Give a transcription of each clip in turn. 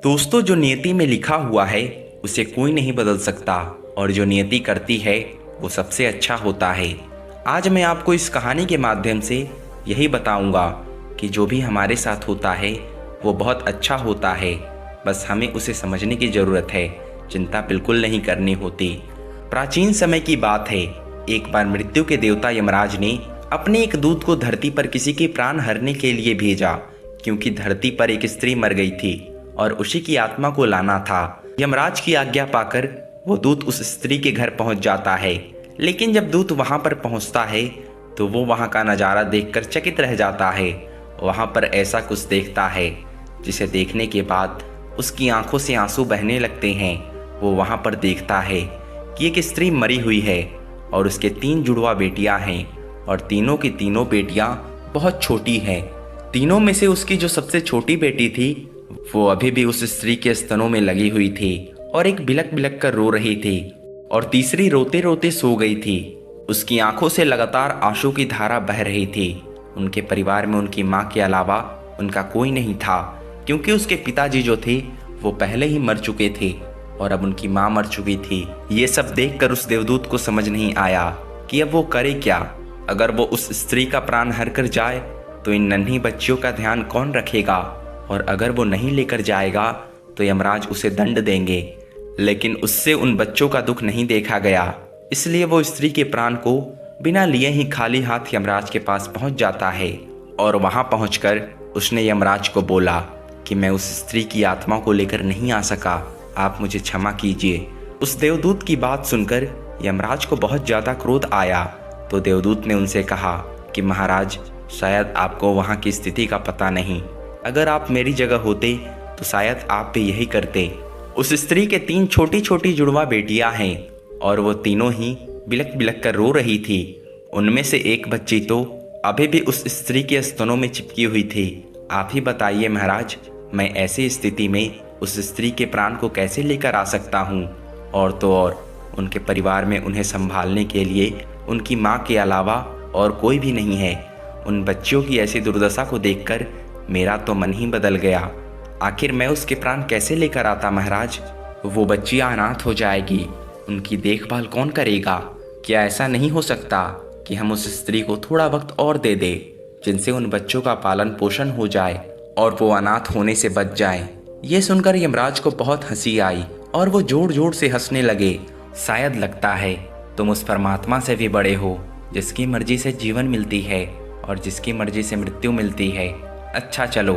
दोस्तों, जो नियति में लिखा हुआ है उसे कोई नहीं बदल सकता और जो नियति करती है वो सबसे अच्छा होता है। आज मैं आपको इस कहानी के माध्यम से यही बताऊंगा कि जो भी हमारे साथ होता है वो बहुत अच्छा होता है, बस हमें उसे समझने की ज़रूरत है। चिंता बिल्कुल नहीं करनी होती। प्राचीन समय की बात है। एक बार मृत्यु के देवता यमराज ने अपने एक दूत को धरती पर किसी के प्राण हरने के लिए भेजा, क्योंकि धरती पर एक स्त्री मर गई थी और उसी की आत्मा को लाना था। यमराज की आज्ञा पाकर वो दूत उस स्त्री के घर पहुंच जाता है, लेकिन जब दूत वहां पर पहुंचता है तो वो वहां का नज़ारा देखकर चकित रह जाता है। वहां पर ऐसा कुछ देखता है जिसे देखने के बाद उसकी आंखों से आंसू बहने लगते हैं। वो वहां पर देखता है कि एक स्त्री मरी हुई है और उसके 3 जुड़वा बेटियां हैं और तीनों की तीनों बेटियां बहुत छोटी हैं। तीनों में से उसकी जो सबसे छोटी बेटी थी वो अभी भी उस स्त्री के स्तनों में लगी हुई थी और एक बिलक बिलक कर रो रही थी, और तीसरी रोते रोते सो गई थी। उसकी आंखों से लगातार आंसू की धारा बह रही थी। उनके परिवार में उनकी माँ के अलावा उनका कोई नहीं था, क्योंकि उसके पिताजी जो थे वो पहले ही मर चुके थे और अब उनकी माँ मर चुकी थी। ये सब देखकर उस देवदूत को समझ नहीं आया कि अब वो करे क्या। अगर वो उस स्त्री का प्राण हर कर जाए तो इन नन्ही बच्चियों का ध्यान कौन रखेगा, और अगर वो नहीं लेकर जाएगा तो यमराज उसे दंड देंगे। लेकिन उससे उन बच्चों का दुख नहीं देखा गया, इसलिए वो स्त्री के प्राण को बिना लिए ही खाली हाथ यमराज के पास पहुंच जाता है। और वहां पहुंचकर उसने यमराज को बोला कि मैं उस स्त्री की आत्मा को लेकर नहीं आ सका, आप मुझे क्षमा कीजिए। उस देवदूत की बात सुनकर यमराज को बहुत ज़्यादा क्रोध आया, तो देवदूत ने उनसे कहा कि महाराज, शायद आपको वहाँ की स्थिति का पता नहीं। अगर आप मेरी जगह होते तो शायद आप भी यही करते। उस स्त्री के 3 छोटी छोटी जुड़वा बेटियां हैं और वो तीनों ही बिलक बिलक कर रो रही थी। उनमें से एक बच्ची तो अभी भी उस स्त्री के स्तनों में चिपकी हुई थी। आप ही बताइए महाराज, मैं ऐसी स्थिति में उस स्त्री के प्राण को कैसे लेकर आ सकता हूँ। और तो और उनके परिवार में उन्हें संभालने के लिए उनकी माँ के अलावा और कोई भी नहीं है। उन बच्चियों की ऐसी दुर्दशा को देखकर मेरा तो मन ही बदल गया। आखिर मैं उसके प्राण कैसे लेकर आता महाराज। वो बच्चियां अनाथ हो जाएगी, उनकी देखभाल कौन करेगा। क्या ऐसा नहीं हो सकता कि हम उस स्त्री को थोड़ा वक्त और दे दें, जिनसे उन बच्चों का पालन पोषण हो जाए और वो अनाथ होने से बच जाएं। ये सुनकर यमराज को बहुत हंसी आई और वो जोर जोर से हंसने लगे। शायद लगता है तुम उस परमात्मा से भी बड़े हो, जिसकी मर्जी से जीवन मिलती है और जिसकी मर्जी से मृत्यु मिलती है। अच्छा चलो,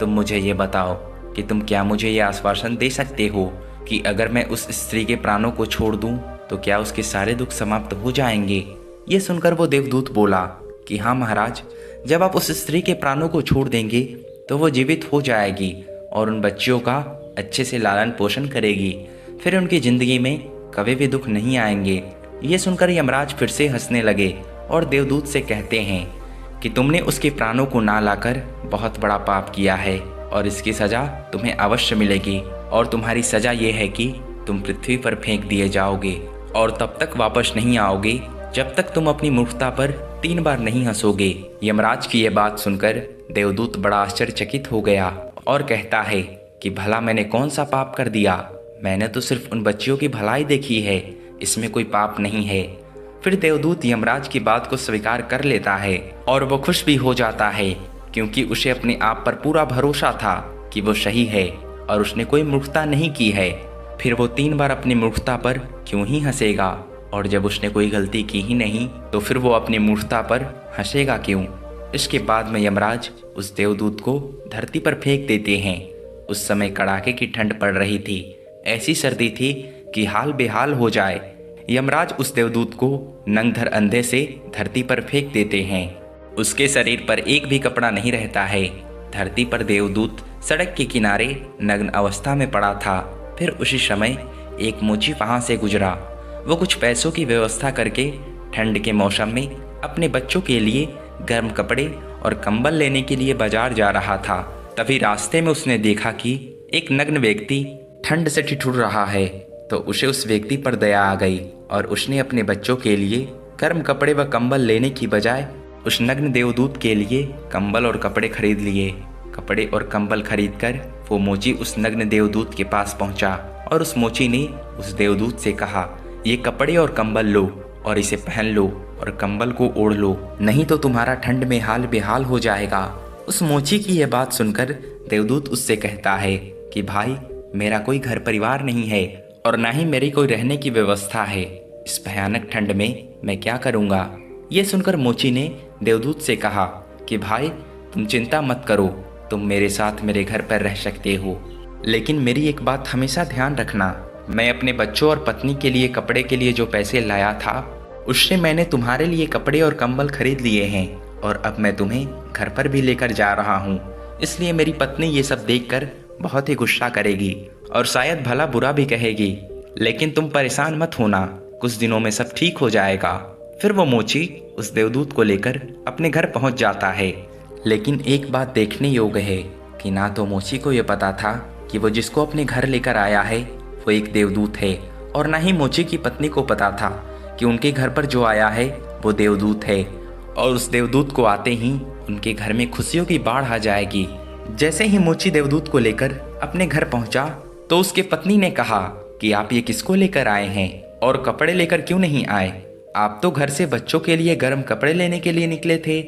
तुम मुझे ये बताओ कि तुम क्या मुझे ये आश्वासन दे सकते हो कि अगर मैं उस स्त्री के प्राणों को छोड़ दूं तो क्या उसके सारे दुख समाप्त हो जाएंगे। ये सुनकर वो देवदूत बोला कि हाँ महाराज, जब आप उस स्त्री के प्राणों को छोड़ देंगे तो वो जीवित हो जाएगी और उन बच्चियों का अच्छे से लालन पोषण करेगी। फिर उनकी ज़िंदगी में कभी भी दुख नहीं आएंगे। ये सुनकर यमराज फिर से हंसने लगे और देवदूत से कहते हैं कि तुमने उसके प्राणों को ना लाकर बहुत बड़ा पाप किया है और इसकी सज़ा तुम्हें अवश्य मिलेगी। और तुम्हारी सज़ा ये है कि तुम पृथ्वी पर फेंक दिए जाओगे और तब तक वापस नहीं आओगे जब तक तुम अपनी मूर्खता पर 3 बार नहीं हंसोगे। यमराज की ये बात सुनकर देवदूत बड़ा आश्चर्यचकित हो गया और कहता है कि भला मैंने कौन सा पाप कर दिया। मैंने तो सिर्फ उन बच्चियों की भलाई देखी है, इसमें कोई पाप नहीं है। फिर देवदूत यमराज की बात को स्वीकार कर लेता है और वो खुश भी हो जाता है, क्योंकि उसे अपने आप पर पूरा भरोसा था कि वो सही है और उसने कोई मूर्खता नहीं की है। फिर वो 3 बार अपनी मूर्खता पर क्यों ही हंसेगा, और जब उसने कोई गलती की ही नहीं तो फिर वो अपनी मूर्खता पर हंसेगा क्यों। इसके बाद में यमराज उस देवदूत को धरती पर फेंक देते हैं। उस समय कड़ाके की ठंड पड़ रही थी, ऐसी सर्दी थी कि हाल बेहाल हो जाए। यमराज उस देवदूत को नंगधर अंधे से धरती पर फेंक देते हैं। उसके शरीर पर एक भी कपड़ा नहीं रहता है। धरती पर देवदूत सड़क के किनारे नग्न अवस्था में पड़ा था। फिर उसी समय एक मोची वहां से गुजरा। वो कुछ पैसों की व्यवस्था करके ठंड के मौसम में अपने बच्चों के लिए गर्म कपड़े और कंबल लेने के लिए बाजार जा रहा था। तभी रास्ते में उसने देखा कि एक नग्न व्यक्ति ठंड से ठिठुर रहा है, तो उसे उस व्यक्ति पर दया आ गई और उसने अपने बच्चों के लिए गर्म कपड़े व कंबल लेने की बजाय उस नग्न देवदूत के लिए कंबल और कपड़े खरीद लिए। कपड़े और कंबल खरीदकर वो मोची उस नग्न देवदूत के पास पहुंचा और उस मोची ने उस देवदूत से कहा, ये कपड़े और कंबल लो और इसे पहन लो और कंबल को ओढ़ लो, नहीं तो तुम्हारा ठंड में हाल बेहाल हो जाएगा। उस मोची की यह बात सुनकर देवदूत उससे कहता है कि भाई, मेरा कोई घर परिवार नहीं है और ना ही मेरी कोई रहने की व्यवस्था है। इस भयानक ठंड में मैं क्या करूँगा। ये सुनकर मोची ने देवदूत से कहा कि भाई, तुम चिंता मत करो, तुम मेरे साथ मेरे घर पर रह सकते हो, लेकिन मेरी एक बात हमेशा ध्यान रखना, मैं अपने बच्चों और पत्नी के लिए कपड़े के लिए जो पैसे लाया था उससे मैंने तुम्हारे लिए कपड़े और कंबल खरीद लिए हैं और अब मैं तुम्हें घर पर भी लेकर जा रहा हूँ। इसलिए मेरी पत्नी ये सब देखकर बहुत ही गुस्सा करेगी और शायद भला बुरा भी कहेगी, लेकिन तुम परेशान मत होना, कुछ दिनों में सब ठीक हो जाएगा। फिर वो मोची उस देवदूत को लेकर अपने घर पहुंच जाता है। लेकिन एक बात देखने योग्य है कि ना तो मोची को ये पता था कि वो जिसको अपने घर लेकर आया है वो एक देवदूत है, और ना ही मोची की पत्नी को पता था कि उनके घर पर जो आया है वो देवदूत है, और उस देवदूत को आते ही उनके घर में खुशियों की बाढ़ आ जाएगी। जैसे ही मोची देवदूत को लेकर अपने घर पहुंचा तो उसके पत्नी ने कहा कि आप ये किसको लेकर आए हैं और कपड़े लेकर क्यों नहीं आए? आप तो घर से बच्चों के लिए गर्म कपड़े लेने के लिए निकले थे।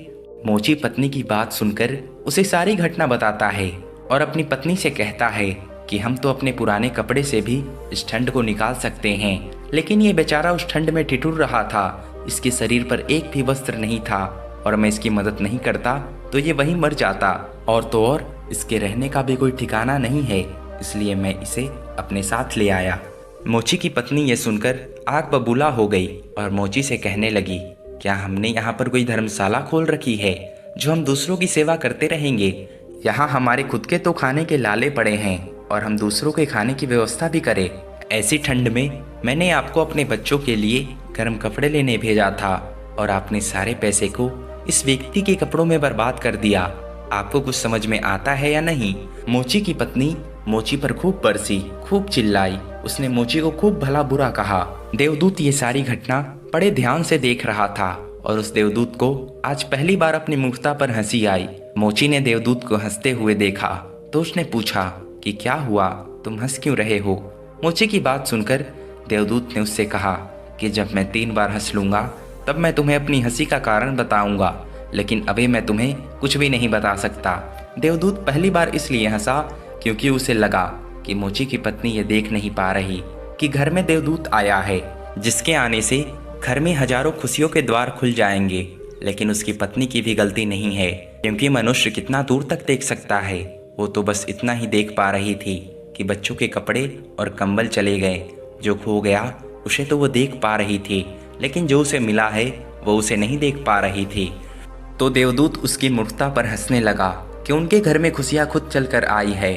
मोची पत्नी की बात सुनकर उसे सारी घटना बताता है और अपनी पत्नी से कहता है कि हम तो अपने पुराने कपड़े से भी इस ठंड को निकाल सकते हैं, लेकिन ये बेचारा उस ठंड में ठिठुर रहा था, इसके शरीर पर एक भी वस्त्र नहीं था और मैं इसकी मदद नहीं करता तो ये वहीं मर जाता, और तो और इसके रहने का भी कोई ठिकाना नहीं है, इसलिए मैं इसे अपने साथ ले आया। मोची की पत्नी ये सुनकर आग बबूला हो गई और मोची से कहने लगी, क्या हमने यहाँ पर कोई धर्मशाला खोल रखी है जो हम दूसरों की सेवा करते रहेंगे? यहाँ हमारे खुद के तो खाने के लाले पड़े हैं और हम दूसरों के खाने की व्यवस्था भी करें। ऐसी ठंड में मैंने आपको अपने बच्चों के लिए गर्म कपड़े लेने भेजा था और आपने सारे पैसे को इस व्यक्ति के कपड़ों में बर्बाद कर दिया। आपको कुछ समझ में आता है या नहीं? मोची की पत्नी मोची पर खूब बरसी, खूब चिल्लाई, उसने मोची को खूब भला बुरा कहा। देवदूत ये सारी घटना बड़े ध्यान से देख रहा था और उस देवदूत को आज पहली बार अपनी मूर्खता पर हंसी आई। मोची ने देवदूत को हंसते हुए देखा तो उसने पूछा कि क्या हुआ, तुम हंस क्यों रहे हो? मोची की बात सुनकर देवदूत ने उससे कहा कि जब मैं 3 बार हंस लूंगा तब मैं तुम्हें अपनी हंसी का कारण बताऊंगा, लेकिन अभी मैं तुम्हें कुछ भी नहीं बता सकता। देवदूत पहली बार इसलिए हंसा क्योंकि उसे लगा कि मोची की पत्नी ये देख नहीं पा रही कि घर में देवदूत आया है, जिसके आने से घर में हजारों खुशियों के द्वार खुल जाएंगे। लेकिन उसकी पत्नी की भी गलती नहीं है, क्योंकि मनुष्य कितना दूर तक देख सकता है। वो तो बस इतना ही देख पा रही थी कि बच्चों के कपड़े और कंबल चले गए। जो खो गया उसे तो वो देख पा रही थी, लेकिन जो उसे मिला है वो उसे नहीं देख पा रही थी। तो देवदूत उसकी मूर्खता पर हंसने लगा कि उनके घर में खुशियाँ खुद चल कर आई है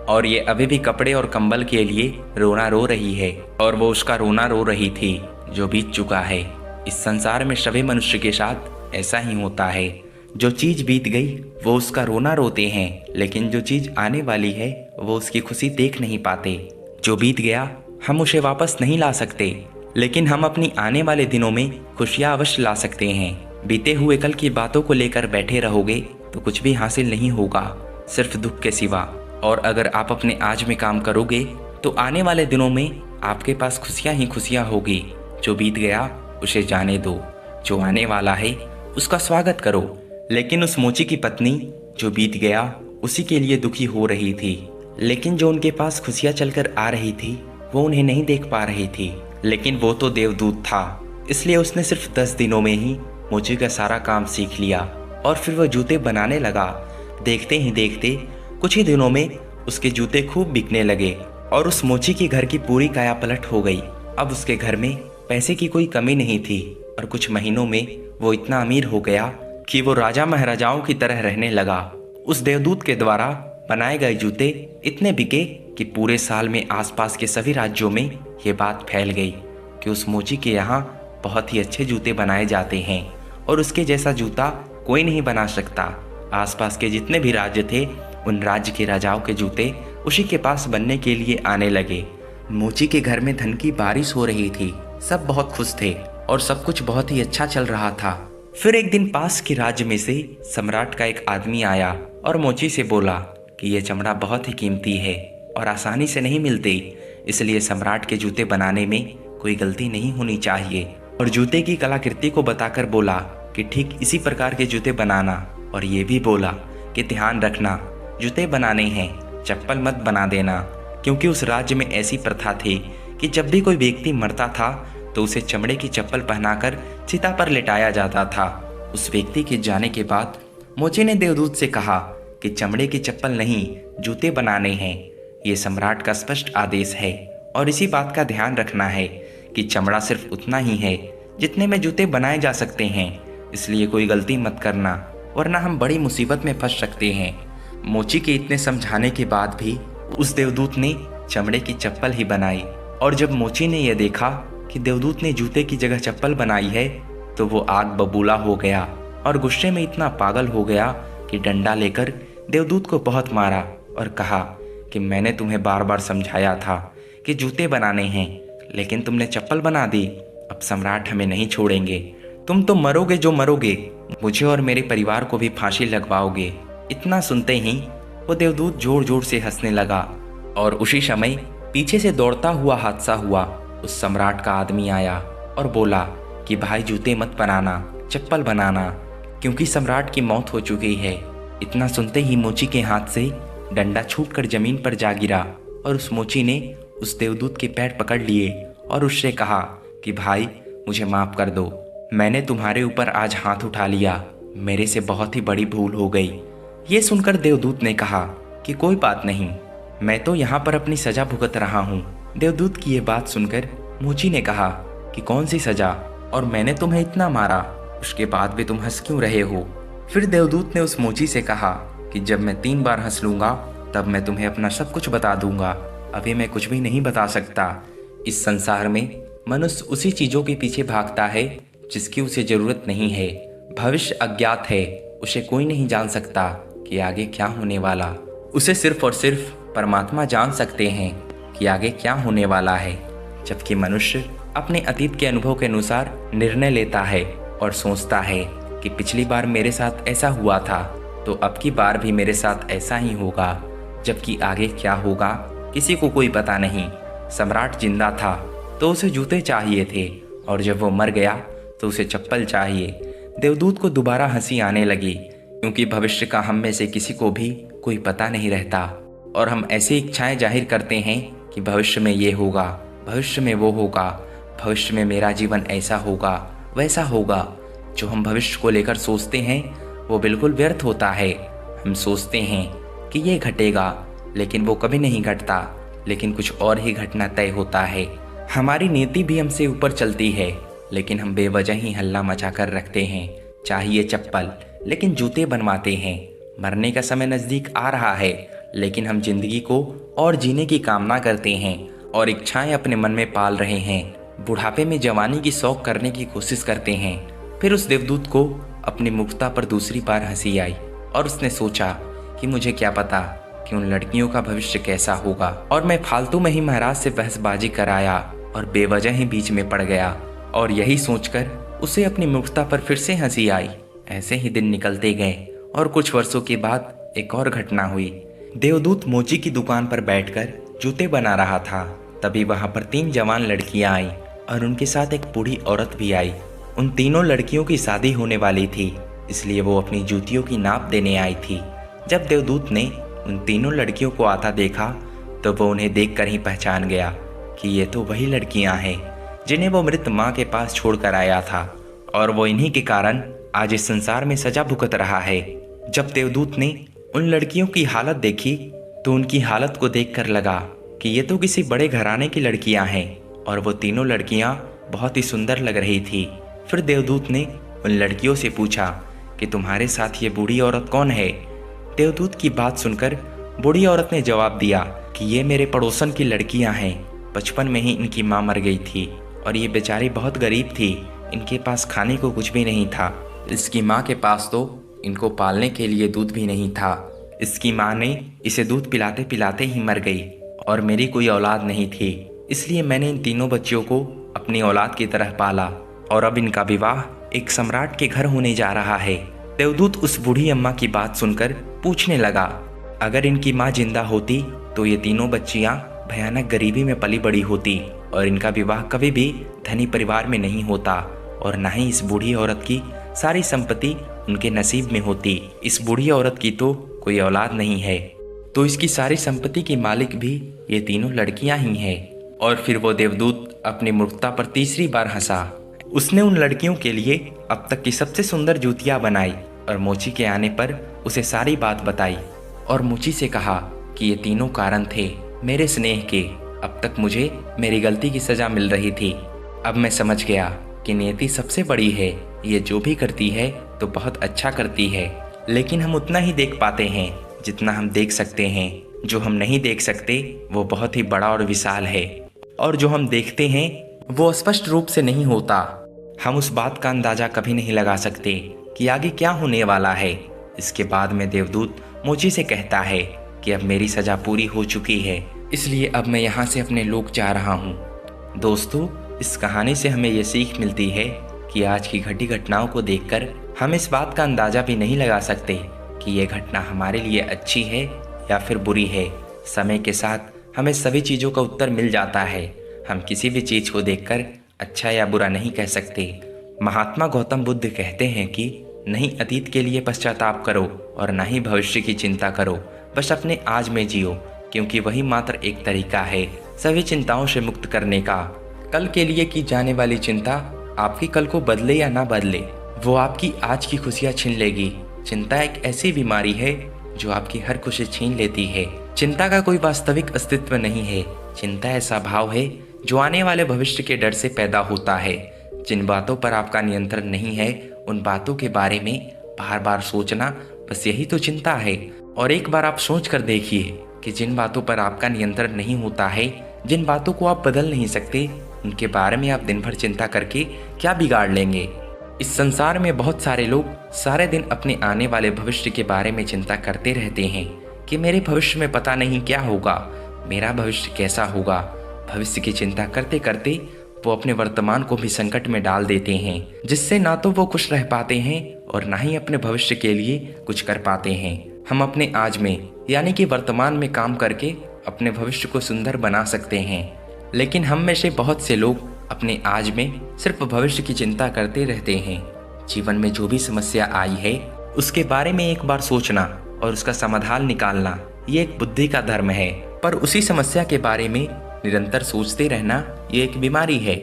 और ये अभी भी कपड़े और कंबल के लिए रोना रो रही है, और वो उसका रोना रो रही थी जो बीत चुका है। इस संसार में सभी मनुष्य के साथ ऐसा ही होता है। जो चीज़ बीत गई वो उसका रोना रोते हैं, लेकिन जो चीज़ आने वाली है वो उसकी खुशी देख नहीं पाते। जो बीत गया हम उसे वापस नहीं ला सकते, लेकिन हम अपनी आने वाले दिनों में खुशियाँ अवश्य ला सकते हैं। बीते हुए कल की बातों को लेकर बैठे रहोगे तो कुछ भी हासिल नहीं होगा, सिर्फ दुख के सिवा। और अगर आप अपने आज में काम करोगे तो आने वाले दिनों में आपके पास खुशियाँ ही खुशियाँ होगी। जो बीत गया उसे जाने दो, जो आने वाला है उसका स्वागत करो। लेकिन उस मोची की पत्नी जो बीत गया उसी के लिए दुखी हो रही थी, लेकिन जो उनके पास खुशियाँ चलकर आ रही थी वो उन्हें नहीं देख पा रही थी। लेकिन वो तो देवदूत था, इसलिए उसने सिर्फ 10 दिनों में ही मोची का सारा काम सीख लिया और फिर वह जूते बनाने लगा। देखते ही देखते कुछ ही दिनों में उसके जूते खूब बिकने लगे और उस मोची के घर की पूरी काया पलट हो गई। अब उसके घर में पैसे की कोई कमी नहीं थी और कुछ महीनों में वो इतना अमीर हो गया कि वो राजा महाराजाओं की तरह रहने लगा। उस देवदूत के द्वारा बनाए गए जूते इतने बिके कि पूरे साल में आसपास के सभी राज्यों में ये बात फैल गई कि उस मोची के यहाँ बहुत ही अच्छे जूते बनाए जाते हैं और उसके जैसा जूता कोई नहीं बना सकता। आसपास के जितने भी राज्य थे उन राज्य के राजाओं के जूते उसी के पास बनने के लिए आने लगे। मोची के घर में धन की बारिश हो रही थी, सब बहुत खुश थे और सब कुछ बहुत ही अच्छा चल रहा था। फिर एक दिन पास के राज्य में से सम्राट का एक आदमी आया और मोची से बोला कि ये चमड़ा बहुत ही कीमती है और आसानी से नहीं मिलते, इसलिए सम्राट के जूते बनाने में कोई गलती नहीं होनी चाहिए। और जूते की कलाकृति को बताकर बोला कि ठीक इसी प्रकार के जूते बनाना, और ये भी बोला कि ध्यान रखना जूते बनाने हैं, चप्पल मत बना देना, क्योंकि उस राज्य में ऐसी प्रथा थी कि जब भी कोई व्यक्ति मरता था तो उसे चमड़े की चप्पल पहनाकर चिता पर लिटाया जाता था। उस व्यक्ति के जाने के बाद मोची ने देवदूत से कहा कि चमड़े की चप्पल नहीं, जूते बनाने हैं। ये सम्राट का स्पष्ट आदेश है और इसी बात का ध्यान रखना है कि चमड़ा सिर्फ उतना ही है जितने में जूते बनाए जा सकते हैं, इसलिए कोई गलती मत करना वरना हम बड़ी मुसीबत में फंस सकते हैं। मोची के इतने समझाने के बाद भी उस देवदूत ने चमड़े की चप्पल ही बनाई, और जब मोची ने यह देखा कि देवदूत ने जूते की जगह चप्पल बनाई है तो वो आग बबूला हो गया और गुस्से में इतना पागल हो गया कि डंडा लेकर देवदूत को बहुत मारा और कहा कि मैंने तुम्हें बार बार समझाया था कि जूते बनाने हैं, लेकिन तुमने चप्पल बना दी। अब सम्राट हमें नहीं छोड़ेंगे, तुम तो मरोगे जो मरोगे, मुझे और मेरे परिवार को भी फांसी लगवाओगे। इतना सुनते ही वो देवदूत जोर जोर से हंसने लगा, और उसी समय पीछे से दौड़ता हुआ हादसा हुआ। उस सम्राट का आदमी आया और बोला कि भाई जूते मत बनाना, चप्पल बनाना, क्योंकि सम्राट की मौत हो चुकी है। इतना सुनते ही मोची के हाथ से डंडा छूटकर जमीन पर जा गिरा, और उस मोची ने उस देवदूत के पैर पकड़ लिए और उससे कहा कि भाई मुझे माफ़ कर दो, मैंने तुम्हारे ऊपर आज हाथ उठा लिया, मेरे से बहुत ही बड़ी भूल हो गई। ये सुनकर देवदूत ने कहा कि कोई बात नहीं, मैं तो यहाँ पर अपनी सज़ा भुगत रहा हूँ। देवदूत की ये बात सुनकर मोची ने कहा कि कौन सी सज़ा, और मैंने तुम्हें इतना मारा, उसके बाद भी तुम हंस क्यों रहे हो। फिर देवदूत ने उस मोची से कहा कि जब मैं 3 बार हंस लूँगा तब मैं तुम्हें अपना सब कुछ बता दूंगा, अभी मैं कुछ भी नहीं बता सकता। इस संसार में मनुष्य उसी चीज़ों के पीछे भागता है जिसकी उसे ज़रूरत नहीं है। भविष्य अज्ञात है, उसे कोई नहीं जान सकता कि आगे क्या होने वाला। उसे सिर्फ और सिर्फ परमात्मा जान सकते हैं कि आगे क्या होने वाला है। जबकि मनुष्य अपने अतीत के अनुभव के अनुसार निर्णय लेता है और सोचता है कि पिछली बार मेरे साथ ऐसा हुआ था तो अब की बार भी मेरे साथ ऐसा ही होगा, जबकि आगे क्या होगा किसी को कोई पता नहीं। सम्राट जिंदा था तो उसे जूते चाहिए थे, और जब वो मर गया तो उसे चप्पल चाहिए। देवदूत को दोबारा हंसी आने लगी, क्योंकि भविष्य का हम में से किसी को भी कोई पता नहीं रहता, और हम ऐसी इच्छाएं जाहिर करते हैं कि भविष्य में ये होगा, भविष्य में वो होगा, भविष्य में मेरा जीवन ऐसा होगा, वैसा होगा। जो हम भविष्य को लेकर सोचते हैं वो बिल्कुल व्यर्थ होता है। हम सोचते हैं कि ये घटेगा, लेकिन वो कभी नहीं घटता, लेकिन कुछ और ही घटना तय होता है। हमारी नीति भी हमसे ऊपर चलती है, लेकिन हम बेवजह ही हल्ला मचा कर रखते हैं। चाहिए चप्पल, लेकिन जूते बनवाते हैं। मरने का समय नज़दीक आ रहा है, लेकिन हम जिंदगी को और जीने की कामना करते हैं और इच्छाएं अपने मन में पाल रहे हैं। बुढ़ापे में जवानी की शौक करने की कोशिश करते हैं। फिर उस देवदूत को अपनी मुक्ता पर दूसरी बार हंसी आई, और उसने सोचा कि मुझे क्या पता कि उन लड़कियों का भविष्य कैसा होगा, और मैं फालतू में ही महाराज से बहसबाजी कराया और बेवजह ही बीच में पड़ गया। और यही सोचकर उसे अपनी मुक्ता पर फिर से हंसी आई। ऐसे ही दिन निकलते गए, और कुछ वर्षों के बाद एक और घटना हुई। देवदूत मोची की दुकान पर बैठकर जूते बना रहा था। तभी वहां पर 3 जवान लड़कियां आई, और उनके साथ एक बूढ़ी औरत भी आई। उन तीनों लड़कियों की शादी होने वाली थी, इसलिए वो अपनी जूतियों की नाप देने आई थी। जब देवदूत ने उन तीनों लड़कियों को आता देखा तो वो उन्हें देखकर ही पहचान गया कि ये तो वही लड़कियां हैं जिन्हें वो मृत माँ के पास छोड़कर आया था, और वो इन्हीं के कारण आज इस संसार में सजा भुगत रहा है। जब देवदूत ने उन लड़कियों की हालत देखी तो उनकी हालत को देखकर लगा कि ये तो किसी बड़े घराने की लड़कियां हैं, और वो तीनों लड़कियां बहुत ही सुंदर लग रही थी। फिर देवदूत ने उन लड़कियों से पूछा कि तुम्हारे साथ ये बूढ़ी औरत कौन है। देवदूत की बात सुनकर बूढ़ी औरत ने जवाब दिया कि ये मेरे पड़ोसन की लड़कियां हैं। बचपन में ही इनकी माँ मर गई थी, और ये बेचारी बहुत गरीब थी, इनके पास खाने को कुछ भी नहीं था। इसकी माँ के पास तो इनको पालने के लिए दूध भी नहीं था। इसकी माँ ने इसे दूध पिलाते पिलाते ही मर गई, और मेरी कोई औलाद नहीं थी, इसलिए मैंने इन तीनों बच्चियों को अपनी औलाद की तरह पाला, और अब इनका विवाह एक सम्राट के घर होने जा रहा है। देवदूत उस बूढ़ी अम्मा की बात सुनकर पूछने लगा अगर इनकी माँ जिंदा होती तो ये तीनों बच्चियाँ भयानक गरीबी में पली बड़ी होती और इनका विवाह कभी भी धनी परिवार में नहीं होता और ना ही इस बूढ़ी औरत की सारी संपत्ति उनके नसीब में होती। इस बूढ़ी औरत की तो कोई औलाद नहीं है, तो इसकी सारी संपत्ति की मालिक भी ये तीनों लड़कियां ही हैं। और फिर वो देवदूत अपनी मूर्खता पर तीसरी बार हंसा। उसने उन लड़कियों के लिए अब तक की सबसे सुंदर जूतियां बनाई और मोची के आने पर उसे सारी बात बताई और मोची से कहा कि ये तीनों कारण थे मेरे स्नेह के। अब तक मुझे मेरी गलती की सजा मिल रही थी। अब मैं समझ गया कि नियति सबसे बड़ी है, ये जो भी करती है तो बहुत अच्छा करती है, लेकिन हम उतना ही देख पाते हैं जितना हम देख सकते हैं। जो हम नहीं देख सकते वो बहुत ही बड़ा और विशाल है, और जो हम देखते हैं वो स्पष्ट रूप से नहीं होता। हम उस बात का अंदाजा कभी नहीं लगा सकते कि आगे क्या होने वाला है। इसके बाद में देवदूत मोची से कहता है कि अब मेरी सजा पूरी हो चुकी है, इसलिए अब मैं यहाँ से अपने लोक जा रहा हूँ। दोस्तों, इस कहानी से हमें ये सीख मिलती है कि आज की घटी घटनाओं को देखकर हम इस बात का अंदाजा भी नहीं लगा सकते कि ये घटना हमारे लिए अच्छी है या फिर बुरी है। समय के साथ हमें सभी चीज़ों का उत्तर मिल जाता है। हम किसी भी चीज़ को देखकर अच्छा या बुरा नहीं कह सकते। महात्मा गौतम बुद्ध कहते हैं कि नहीं अतीत के लिए पश्चाताप करो और ना ही भविष्य की चिंता करो, बस अपने आज में जियो, क्योंकि वही मात्र एक तरीका है सभी चिंताओं से मुक्त करने का। कल के लिए की जाने वाली चिंता आपकी कल को बदले या ना बदले, वो आपकी आज की खुशियाँ छीन लेगी। चिंता एक ऐसी बीमारी है जो आपकी हर खुशी छीन लेती है। चिंता का कोई वास्तविक अस्तित्व नहीं है। चिंता ऐसा भाव है जो आने वाले भविष्य के डर से पैदा होता है। जिन बातों पर आपका नियंत्रण नहीं है उन बातों के बारे में बार बार सोचना, बस यही तो चिंता है। और एक बार आप सोच कर देखिए कि जिन बातों पर आपका नियंत्रण नहीं होता है, जिन बातों को आप बदल नहीं सकते, उनके बारे में आप दिन भर चिंता करके क्या बिगाड़ लेंगे। इस संसार में बहुत सारे लोग सारे दिन अपने आने वाले भविष्य के बारे में चिंता करते रहते हैं कि मेरे भविष्य में पता नहीं क्या होगा, मेरा भविष्य कैसा होगा। भविष्य की चिंता करते करते वो अपने वर्तमान को भी संकट में डाल देते हैं, जिससे ना तो वो खुश रह पाते हैं और ना ही अपने भविष्य के लिए कुछ कर पाते हैं। हम अपने आज में यानी कि वर्तमान में काम करके अपने भविष्य को सुंदर बना सकते हैं, लेकिन हम में से बहुत से लोग अपने आज में सिर्फ भविष्य की चिंता करते रहते हैं। जीवन में जो भी समस्या आई है उसके बारे में एक बार सोचना और उसका समाधान निकालना, ये एक बुद्धि का धर्म है। पर उसी समस्या के बारे में निरंतर सोचते रहना ये एक बीमारी है।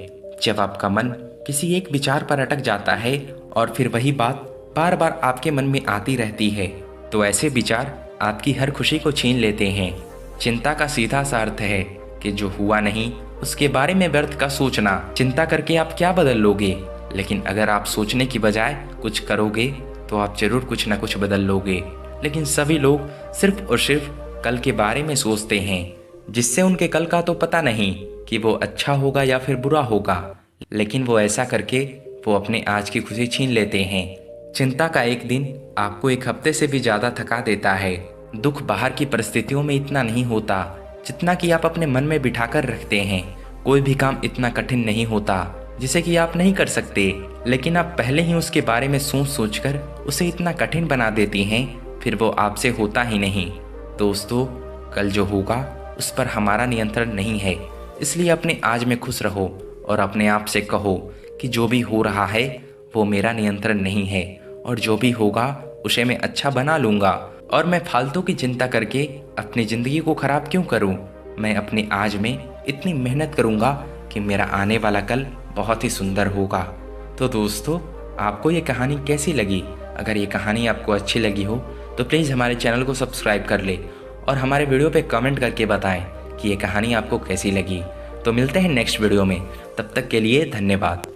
जब आपका मन किसी एक विचार पर अटक जाता है और फिर वही बात बार बार आपके मन में आती रहती है, तो ऐसे विचार आपकी हर खुशी को छीन लेते हैं। चिंता का सीधा सा अर्थ है कि जो हुआ नहीं उसके बारे में व्यर्थ का सोचना। चिंता करके आप क्या बदल लोगे, लेकिन अगर आप सोचने की बजाय कुछ करोगे तो आप जरूर कुछ ना कुछ बदल लोगे। लेकिन सभी लोग सिर्फ और सिर्फ कल के बारे में सोचते हैं, जिससे उनके कल का तो पता नहीं कि वो अच्छा होगा या फिर बुरा होगा, लेकिन वो ऐसा करके वो अपने आज की खुशी छीन लेते हैं। चिंता का एक दिन आपको एक हफ्ते से भी ज़्यादा थका देता है। दुख बाहर की परिस्थितियों में इतना नहीं होता जितना कि आप अपने मन में बिठाकर रखते हैं। कोई भी काम इतना कठिन नहीं होता जिसे कि आप नहीं कर सकते, लेकिन आप पहले ही उसके बारे में सोच कर उसे इतना कठिन बना देती हैं, फिर वो आपसे होता ही नहीं। दोस्तों, कल जो होगा उस पर हमारा नियंत्रण नहीं है, इसलिए अपने आज में खुश रहो और अपने आप से कहो कि जो भी हो रहा है वो मेरा नियंत्रण नहीं है, और जो भी होगा उसे मैं अच्छा बना लूँगा, और मैं फालतू की चिंता करके अपनी ज़िंदगी को ख़राब क्यों करूं। मैं अपने आज में इतनी मेहनत करूंगा कि मेरा आने वाला कल बहुत ही सुंदर होगा। तो दोस्तों, आपको ये कहानी कैसी लगी? अगर ये कहानी आपको अच्छी लगी हो तो प्लीज़ हमारे चैनल को सब्सक्राइब कर ले और हमारे वीडियो पे कमेंट करके बताएं कि ये कहानी आपको कैसी लगी। तो मिलते हैं नेक्स्ट वीडियो में, तब तक के लिए धन्यवाद।